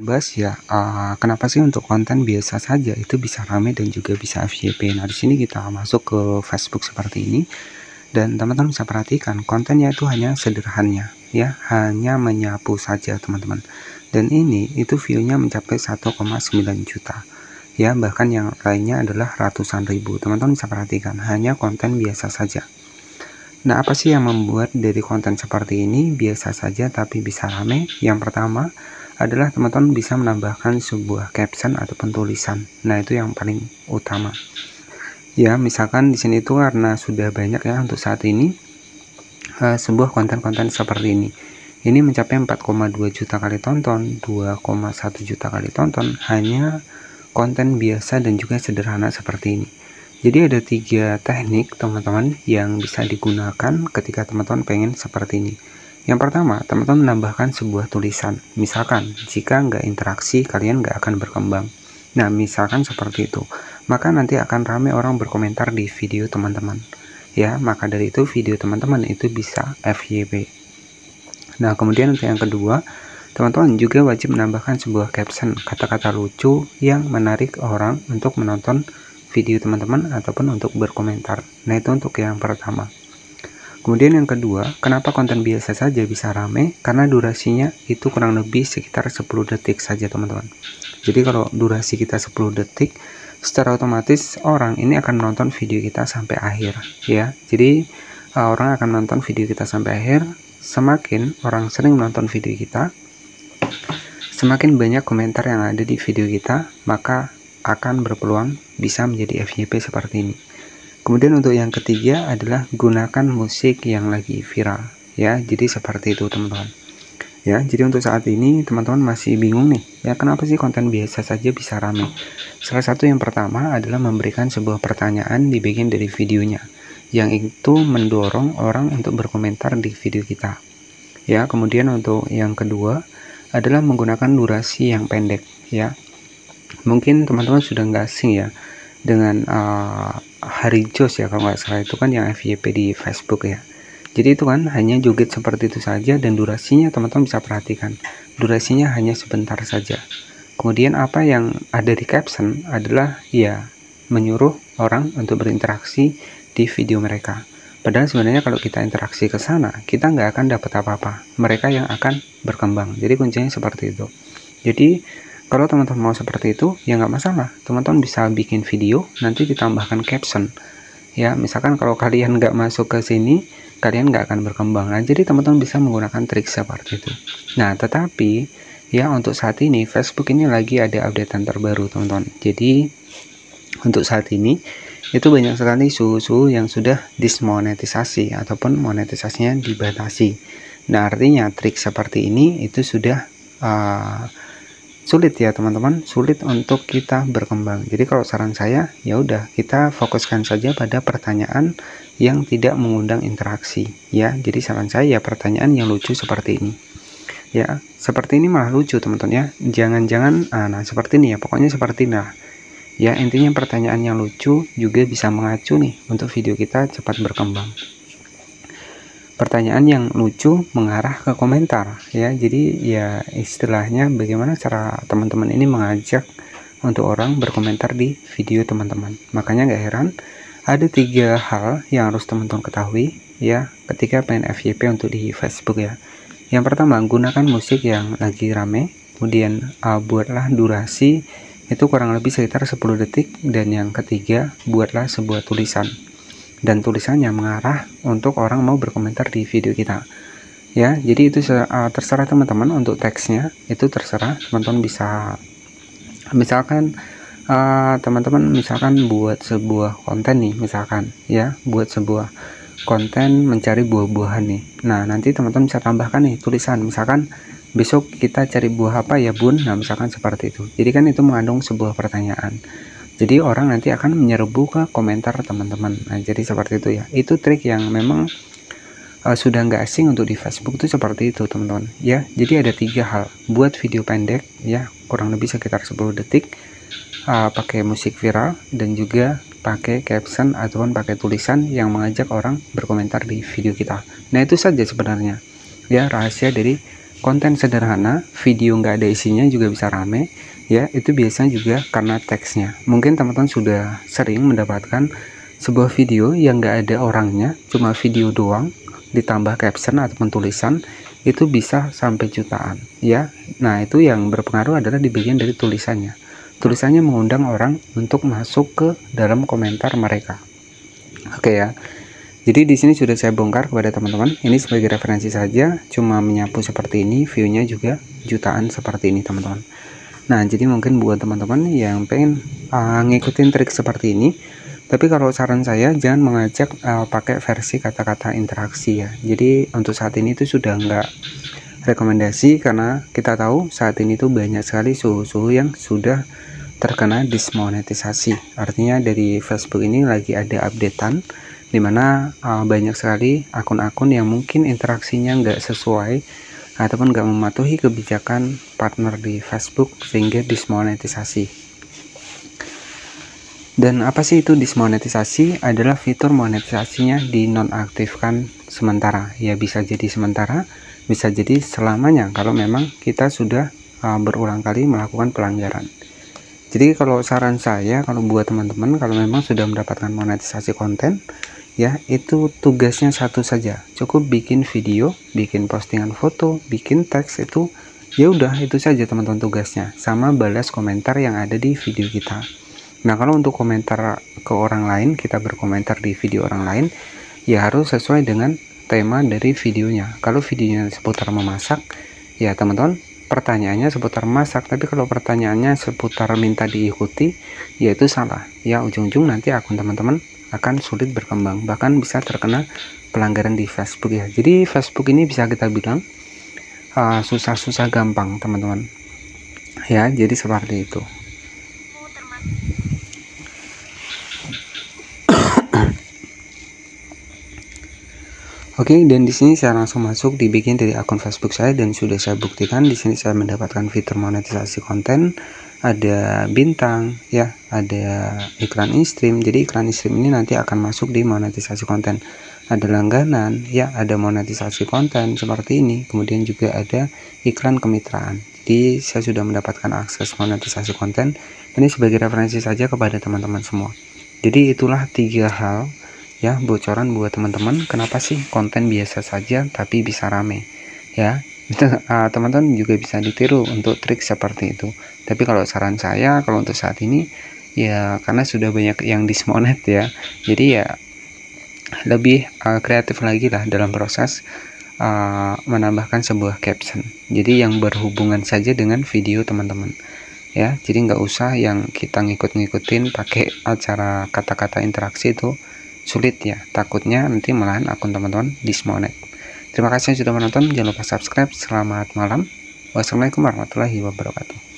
Bahas ya, kenapa sih untuk konten biasa saja itu bisa rame dan juga bisa FYP. Nah, di sini kita masuk ke Facebook seperti ini dan teman-teman bisa perhatikan kontennya itu hanya sederhana ya, hanya menyapu saja teman-teman. Dan ini itu view-nya mencapai 1,9 juta. Ya, bahkan yang lainnya adalah ratusan ribu. Teman-teman bisa perhatikan hanya konten biasa saja. Nah, apa sih yang membuat dari konten seperti ini biasa saja tapi bisa rame? Yang pertama adalah teman-teman bisa menambahkan sebuah caption ataupun tulisan. Nah, itu yang paling utama. Ya, misalkan di sini itu karena sudah banyak ya untuk saat ini sebuah konten-konten seperti ini. Ini mencapai 4,2 juta kali tonton, 2,1 juta kali tonton, hanya konten biasa dan juga sederhana seperti ini. Jadi ada 3 teknik teman-teman yang bisa digunakan ketika teman-teman pengen seperti ini. Yang pertama, teman-teman menambahkan sebuah tulisan. Misalkan, jika nggak interaksi, kalian nggak akan berkembang. Nah, misalkan seperti itu. Maka nanti akan ramai orang berkomentar di video teman-teman. Ya, maka dari itu video teman-teman itu bisa FYP. Nah, kemudian untuk yang kedua, teman-teman juga wajib menambahkan sebuah caption, kata-kata lucu yang menarik orang untuk menonton video teman-teman ataupun untuk berkomentar. Nah, itu untuk yang pertama. Kemudian yang kedua, kenapa konten biasa saja bisa rame? Karena durasinya itu kurang lebih sekitar 10 detik saja teman-teman. Jadi kalau durasi kita 10 detik, secara otomatis orang ini akan menonton video kita sampai akhir ya. Jadi orang akan menonton video kita sampai akhir. Semakin orang sering menonton video kita, semakin banyak komentar yang ada di video kita, maka akan berpeluang bisa menjadi FYP seperti ini. Kemudian untuk yang ketiga adalah gunakan musik yang lagi viral ya. Jadi seperti itu teman-teman ya. Jadi untuk saat ini teman-teman masih bingung nih ya, kenapa sih konten biasa saja bisa rame? Salah satu yang pertama adalah memberikan sebuah pertanyaan di bagian dari videonya, yang itu mendorong orang untuk berkomentar di video kita ya. Kemudian untuk yang kedua adalah menggunakan durasi yang pendek ya. Mungkin teman-teman sudah nggak asing ya dengan Hari Jos ya kalau nggak salah, itu kan yang FYP di Facebook ya. Jadi itu kan hanya joget seperti itu saja dan durasinya teman-teman bisa perhatikan, durasinya hanya sebentar saja. Kemudian apa yang ada di caption adalah ya menyuruh orang untuk berinteraksi di video mereka. Padahal sebenarnya kalau kita interaksi ke sana, kita nggak akan dapat apa-apa, mereka yang akan berkembang. Jadi kuncinya seperti itu. Jadi kalau teman-teman mau seperti itu ya nggak masalah, teman-teman bisa bikin video nanti ditambahkan caption ya. Misalkan kalau kalian nggak masuk ke sini, kalian nggak akan berkembang. Nah, jadi teman-teman bisa menggunakan trik seperti itu. Nah, tetapi ya untuk saat ini Facebook ini lagi ada updatean terbaru teman-teman. Jadi untuk saat ini itu banyak sekali suhu-suhu yang sudah dismonetisasi ataupun monetisasinya dibatasi. Nah, artinya trik seperti ini itu sudah sulit ya teman-teman, sulit untuk kita berkembang. Jadi kalau saran saya ya udah kita fokuskan saja pada pertanyaan yang tidak mengundang interaksi ya. Jadi saran saya ya pertanyaan yang lucu seperti ini ya. Seperti ini malah lucu teman-teman ya, jangan-jangan nah seperti ini ya, pokoknya seperti ini ya. Intinya pertanyaan yang lucu juga bisa mengacu nih untuk video kita cepat berkembang. Pertanyaan yang lucu mengarah ke komentar ya. Jadi ya istilahnya bagaimana cara teman-teman ini mengajak untuk orang berkomentar di video teman-teman. Makanya nggak heran ada 3 hal yang harus teman-teman ketahui ya ketika pengen FYP untuk di Facebook ya. Yang pertama, gunakan musik yang lagi rame. Kemudian buatlah durasi itu kurang lebih sekitar 10 detik. Dan yang ketiga, buatlah sebuah tulisan, dan tulisannya mengarah untuk orang mau berkomentar di video kita ya. Jadi itu terserah teman-teman. Untuk teksnya itu terserah teman-teman bisa, misalkan teman-teman misalkan buat sebuah konten nih, misalkan ya buat sebuah konten mencari buah-buahan nih. Nah, nanti teman-teman bisa tambahkan nih tulisan, misalkan besok kita cari buah apa ya bun. Nah, misalkan seperti itu. Jadi kan itu mengandung sebuah pertanyaan. Jadi orang nanti akan menyerbu ke komentar teman-teman. Nah, jadi seperti itu ya. Itu trik yang memang sudah nggak asing untuk di Facebook itu seperti itu teman-teman ya. Jadi ada 3 hal, buat video pendek ya kurang lebih sekitar 10 detik, pakai musik viral, dan juga pakai caption ataupun pakai tulisan yang mengajak orang berkomentar di video kita. Nah, itu saja sebenarnya ya rahasia dari konten sederhana, video nggak ada isinya juga bisa rame, ya. Itu biasanya juga karena teksnya. Mungkin teman-teman sudah sering mendapatkan sebuah video yang nggak ada orangnya, cuma video doang, ditambah caption ataupun tulisan, itu bisa sampai jutaan, ya. Nah, itu yang berpengaruh adalah di bagian dari tulisannya. Tulisannya mengundang orang untuk masuk ke dalam komentar mereka. Oke ya. Jadi di sini sudah saya bongkar kepada teman-teman. Ini sebagai referensi saja, cuma menyapu seperti ini, view-nya juga jutaan seperti ini, teman-teman. Nah, jadi mungkin buat teman-teman yang pengen ngikutin trik seperti ini, tapi kalau saran saya jangan mengajak pakai versi kata-kata interaksi ya. Jadi untuk saat ini itu sudah enggak rekomendasi, karena kita tahu saat ini tuh banyak sekali suhu-suhu yang sudah terkena dismonetisasi. Artinya dari Facebook ini lagi ada updatean, dimana banyak sekali akun-akun yang mungkin interaksinya nggak sesuai ataupun nggak mematuhi kebijakan partner di Facebook sehingga dismonetisasi. Dan apa sih itu dismonetisasi? Adalah fitur monetisasinya dinonaktifkan sementara. Ya, bisa jadi sementara, bisa jadi selamanya kalau memang kita sudah berulang kali melakukan pelanggaran. Jadi kalau saran saya, kalau buat teman-teman, kalau memang sudah mendapatkan monetisasi konten, ya itu tugasnya satu saja, cukup bikin video, bikin postingan foto, bikin teks, itu ya udah itu saja teman-teman tugasnya, sama balas komentar yang ada di video kita. Nah, kalau untuk komentar ke orang lain, kita berkomentar di video orang lain, ya harus sesuai dengan tema dari videonya. Kalau videonya seputar memasak, ya teman-teman pertanyaannya seputar masak, tapi kalau pertanyaannya seputar minta diikuti, ya itu salah ya. Ujung-ujung nanti akun teman-teman akan sulit berkembang, bahkan bisa terkena pelanggaran di Facebook ya. Jadi Facebook ini bisa kita bilang susah-susah gampang teman-teman ya, jadi seperti itu. Oke, dan di sini saya langsung masuk di bagian dari akun Facebook saya, dan sudah saya buktikan di sini saya mendapatkan fitur monetisasi konten, ada bintang ya, ada iklan in-stream. Jadi iklan in-stream ini nanti akan masuk di monetisasi konten. Ada langganan ya, ada monetisasi konten seperti ini. Kemudian juga ada iklan kemitraan. Jadi saya sudah mendapatkan akses monetisasi konten. Ini sebagai referensi saja kepada teman-teman semua. Jadi itulah 3 hal ya, bocoran buat teman-teman kenapa sih konten biasa saja tapi bisa rame ya. Teman-teman juga bisa ditiru untuk trik seperti itu. Tapi kalau saran saya, kalau untuk saat ini ya, karena sudah banyak yang dismonet ya, jadi ya lebih kreatif lagi lah dalam proses menambahkan sebuah caption, jadi yang berhubungan saja dengan video teman-teman ya. Jadi nggak usah yang kita ngikut-ngikutin pakai acara kata-kata interaksi, itu sulit ya, takutnya nanti malahan akun teman-teman dismonet. Terima kasih sudah menonton, jangan lupa subscribe. Selamat malam, wassalamualaikum warahmatullahi wabarakatuh.